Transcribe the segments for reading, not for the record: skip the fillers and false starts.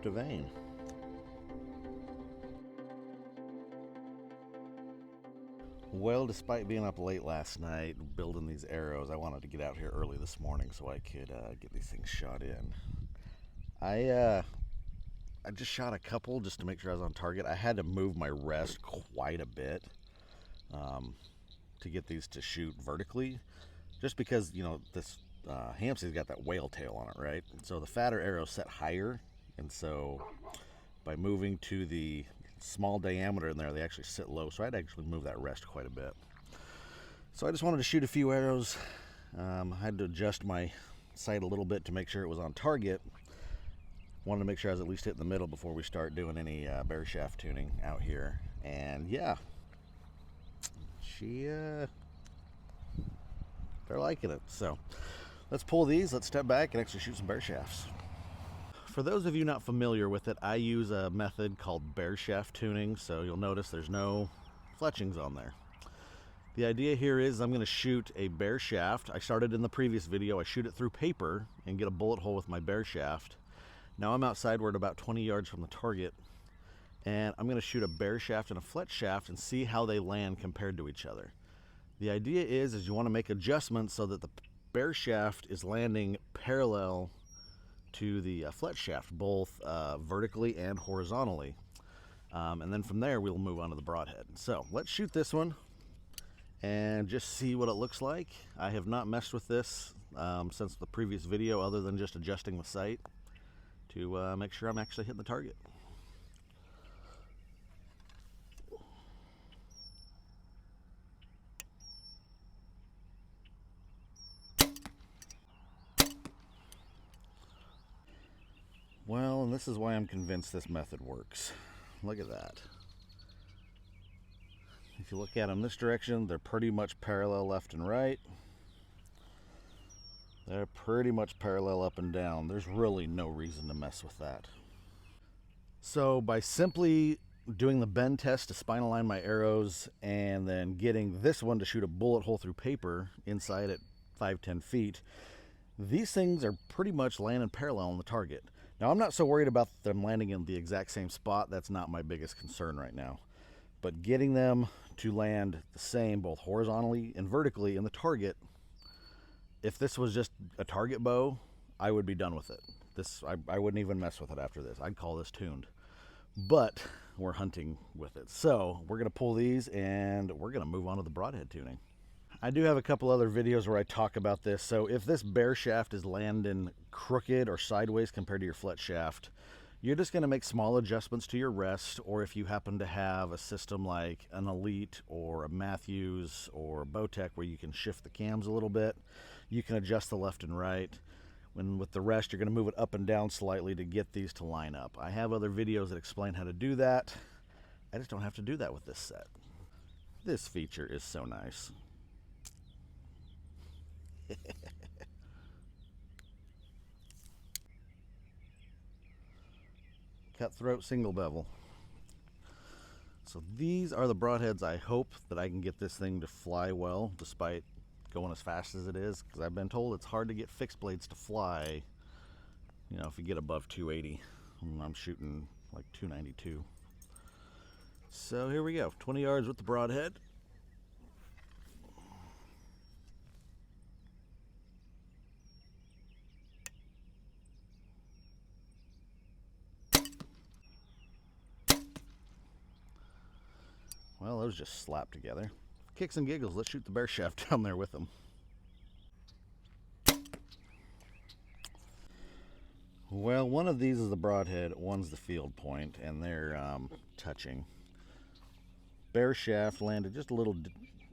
scope to vein. Well, despite being up late last night building these arrows, I wanted to get out here early this morning so I could get these things shot in. I just shot a couple just to make sure I was on target. I had to move my rest quite a bit to get these to shoot vertically, just because, you know, this Hamskea's got that whale tail on it, right? So the fatter arrows set higher, and so by moving to the small diameter in there, they actually sit low, so I'd actually move that rest quite a bit. So I just wanted to shoot a few arrows. I had to adjust my sight a little bit to make sure it was on target. Wanted to make sure I was at least hitting the middle before we start doing any bareshaft tuning out here. And yeah, they're liking it. So let's pull these, let's step back and actually shoot some bareshafts. For those of you not familiar with it, I use a method called bareshaft tuning, so you'll notice there's no fletchings on there. The idea here is I'm going to shoot a bareshaft. I started in the previous video, I shoot it through paper and get a bullet hole with my bareshaft. Now I'm outside, we're at about 20 yards from the target, and I'm going to shoot a bareshaft and a fletch shaft and see how they land compared to each other. The idea is you want to make adjustments so that the bareshaft is landing parallel to the fletch shaft, both vertically and horizontally. And then from there we'll move on to the broadhead. So let's shoot this one and just see what it looks like. I have not messed with this since the previous video, other than just adjusting the sight to make sure I'm actually hitting the target. Well, and this is why I'm convinced this method works. Look at that. If you look at them this direction, they're pretty much parallel left and right. They're pretty much parallel up and down. There's really no reason to mess with that. So by simply doing the bend test to spine align my arrows and then getting this one to shoot a bullet hole through paper inside at 5-10 feet, these things are pretty much landing parallel on the target. Now, I'm not so worried about them landing in the exact same spot. That's not my biggest concern right now. But getting them to land the same, both horizontally and vertically in the target, if this was just a target bow, I would be done with it. I wouldn't even mess with it after this. I'd call this tuned. But we're hunting with it. So we're going to pull these and we're going to move on to the broadhead tuning. I do have a couple other videos where I talk about this. So if this bareshaft is landing crooked or sideways compared to your fletch shaft, you're just going to make small adjustments to your rest, or if you happen to have a system like an Elite or a Matthews or a Bowtech where you can shift the cams a little bit, you can adjust the left and right. When with the rest, you're going to move it up and down slightly to get these to line up. I have other videos that explain how to do that. I just don't have to do that with this set. This feature is so nice. Cutthroat single bevel. So these are the broadheads. I hope that I can get this thing to fly well despite going as fast as it is, because I've been told it's hard to get fixed blades to fly, you know, if you get above 280. I'm shooting like 292. So here we go, 20 yards with the broadhead. Well, those just slapped together. Kicks and giggles, let's shoot the bareshaft down there with them. Well, one of these is the broadhead, one's the field point, and they're touching. Bareshaft landed just a little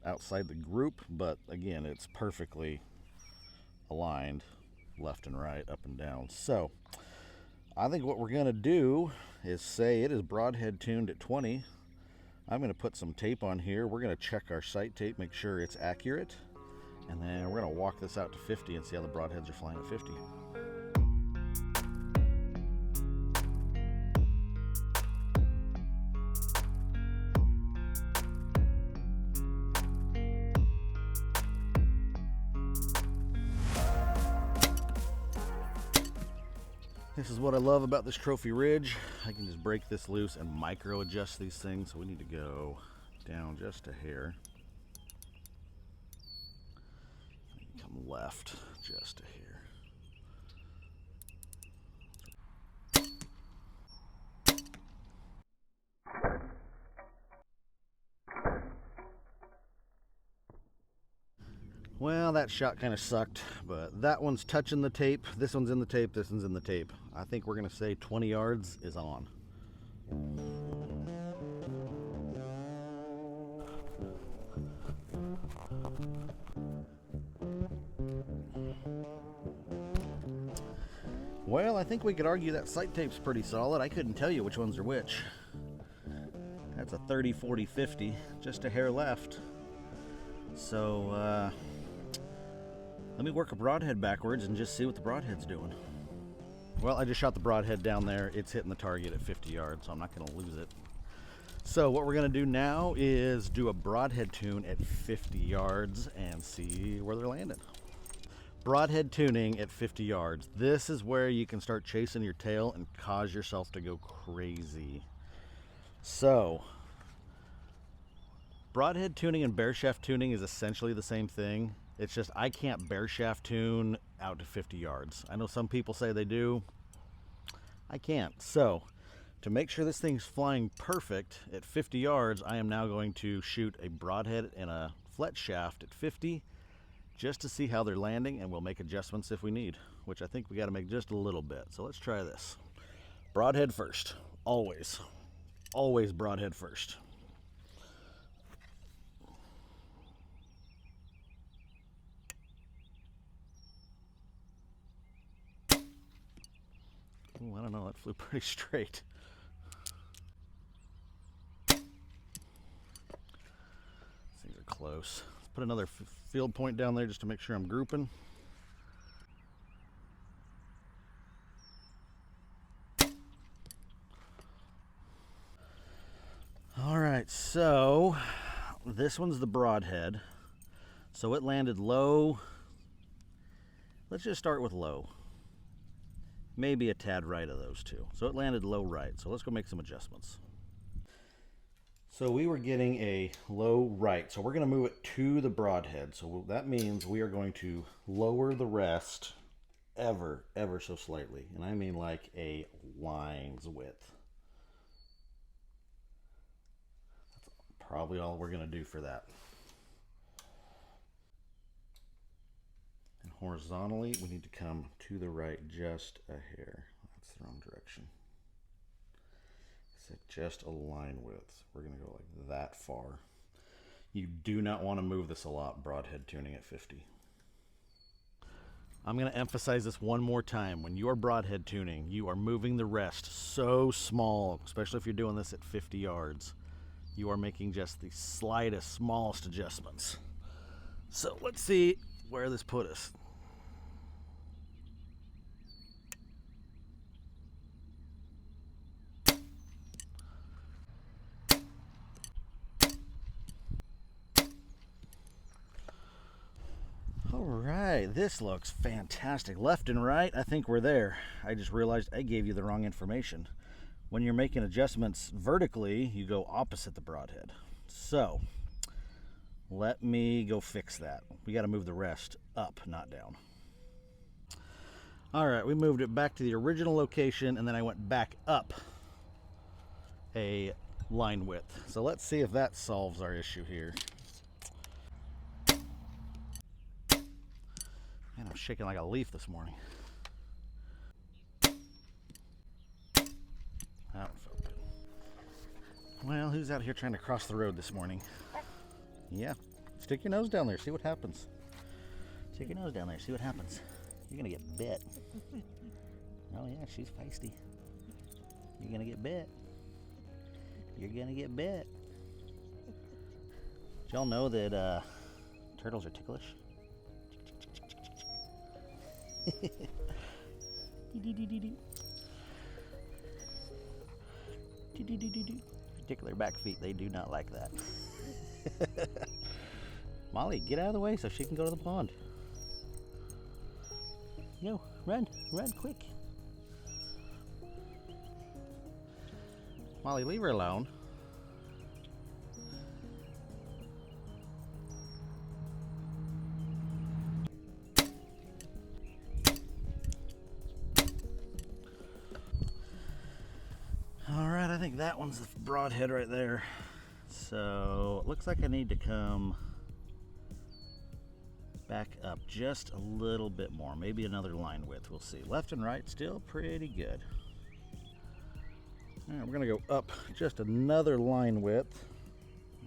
outside the group, but again, it's perfectly aligned left and right, up and down. So I think what we're going to do is say it is broadhead tuned at 20. I'm going to put some tape on here. We're going to check our sight tape, make sure it's accurate, and then we're going to walk this out to 50 and see how the broadheads are flying at 50. This is what I love about this trophy ridge. I can just break this loose and micro adjust these things. So we need to go down just a hair. Come left just a hair. Well, that shot kind of sucked, but that one's touching the tape. This one's in the tape. This one's in the tape. I think we're going to say 20 yards is on. Well, I think we could argue that sight tape's pretty solid. I couldn't tell you which ones are which. That's a 30, 40, 50, just a hair left. So, let me work a broadhead backwards and just see what the broadhead's doing. Well, I just shot the broadhead down there. It's hitting the target at 50 yards, so I'm not going to lose it. So what we're going to do now is do a broadhead tune at 50 yards and see where they're landing. Broadhead tuning at 50 yards. This is where you can start chasing your tail and cause yourself to go crazy. So, broadhead tuning and bareshaft tuning is essentially the same thing. It's just I can't bareshaft tune out to 50 yards. I know some people say they do. I can't. So, to make sure this thing's flying perfect at 50 yards, I am now going to shoot a broadhead and a flet shaft at 50 just to see how they're landing, and we'll make adjustments if we need, which I think we got to make just a little bit. So let's try this. Broadhead first. Always. Always broadhead first. Ooh, I don't know, that flew pretty straight. These things are close. Let's put another field point down there just to make sure I'm grouping. All right, so this one's the broadhead. So it landed low. Let's just start with low. Maybe a tad right of those two. So it landed low right. So let's go make some adjustments. So we were getting a low right. So we're going to move it to the broadhead. So that means we are going to lower the rest ever so slightly. And I mean like a line's width. That's probably all we're going to do for that. Horizontally, we need to come to the right just a hair. That's the wrong direction. It's just a line width. We're going to go like that far. You do not want to move this a lot, broadhead tuning at 50. I'm going to emphasize this one more time. When you're broadhead tuning, you are moving the rest so small, especially if you're doing this at 50 yards. You are making just the slightest, smallest adjustments. So let's see where this put us. All right, this looks fantastic. Left and right, I think we're there. I just realized I gave you the wrong information. When you're making adjustments vertically, you go opposite the broadhead. So, let me go fix that. We got to move the rest up, not down. All right, we moved it back to the original location, and then I went back up a line width. So let's see if that solves our issue here. Man, I'm shaking like a leaf this morning. That one felt good. Well, who's out here trying to cross the road this morning? Yeah, stick your nose down there, see what happens. Stick your nose down there, see what happens. You're gonna get bit. Oh yeah, she's feisty. You're gonna get bit. You're gonna get bit. Did y'all know that turtles are ticklish? Tickle their back feet, they do not like that. Molly, get out of the way so she can go to the pond. Yo, run quick. Molly, leave her alone. All right, I think that one's the broadhead right there. So it looks like I need to come back up just a little bit more, maybe another line width. We'll see. Left and right still pretty good. All right, we're gonna go up just another line width.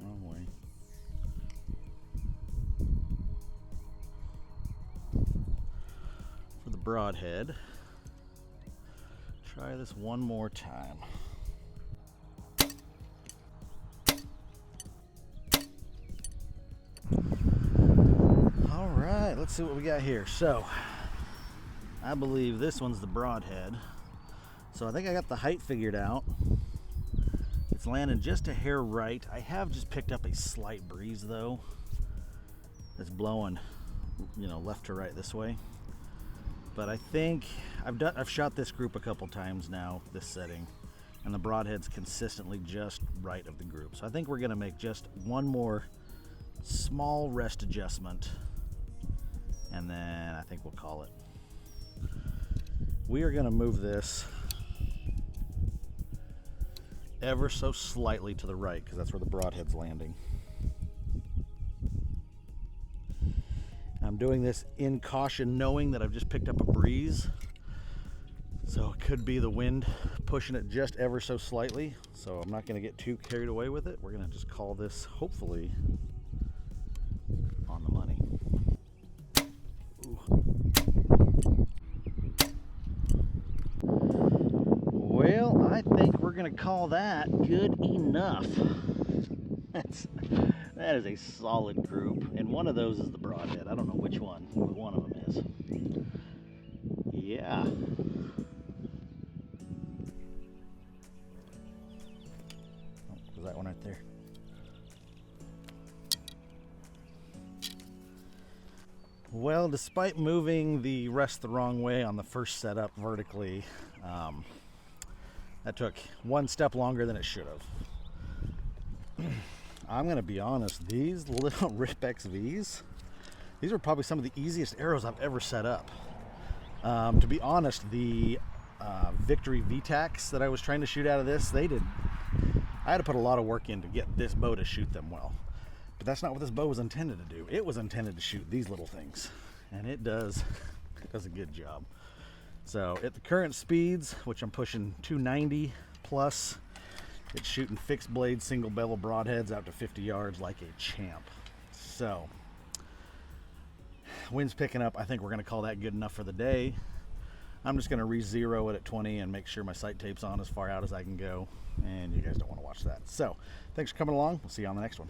Wrong way. For the broadhead. Try this one more time. All right, let's see what we got here. So, I believe this one's the broadhead. So I think I got the height figured out. It's landing just a hair right. I have just picked up a slight breeze though. It's blowing, you know, left to right this way. But I think I've shot this group a couple times now, this setting, and the broadhead's consistently just right of the group. So I think we're gonna make just one more small rest adjustment, and then I think we'll call it. We are gonna move this ever so slightly to the right because that's where the broadhead's landing. I'm doing this in caution, knowing that I've just picked up a breeze, so it could be the wind pushing it just ever so slightly. So I'm not going to get too carried away with it. We're going to just call this hopefully on the money. Ooh. Well, I think we're going to call that good enough. That is a solid group, and one of those is the broadhead. I don't know which one, but one of them is. Yeah. Oh, was that one right there? Well, despite moving the rest the wrong way on the first setup vertically, that took one step longer than it should have. I'm going to be honest, these little RIP XVs, these are probably some of the easiest arrows I've ever set up. To be honest, the Victory VTACs that I was trying to shoot out of this, I had to put a lot of work in to get this bow to shoot them well. But that's not what this bow was intended to do. It was intended to shoot these little things, and it does a good job. So at the current speeds, which I'm pushing 290 plus, it's shooting fixed blade single bevel broadheads out to 50 yards like a champ. So wind's picking up. I think we're going to call that good enough for the day. I'm just going to re-zero it at 20 and make sure my sight tape's on as far out as I can go, and you guys don't want to watch that. So thanks for coming along. We'll see you on the next one.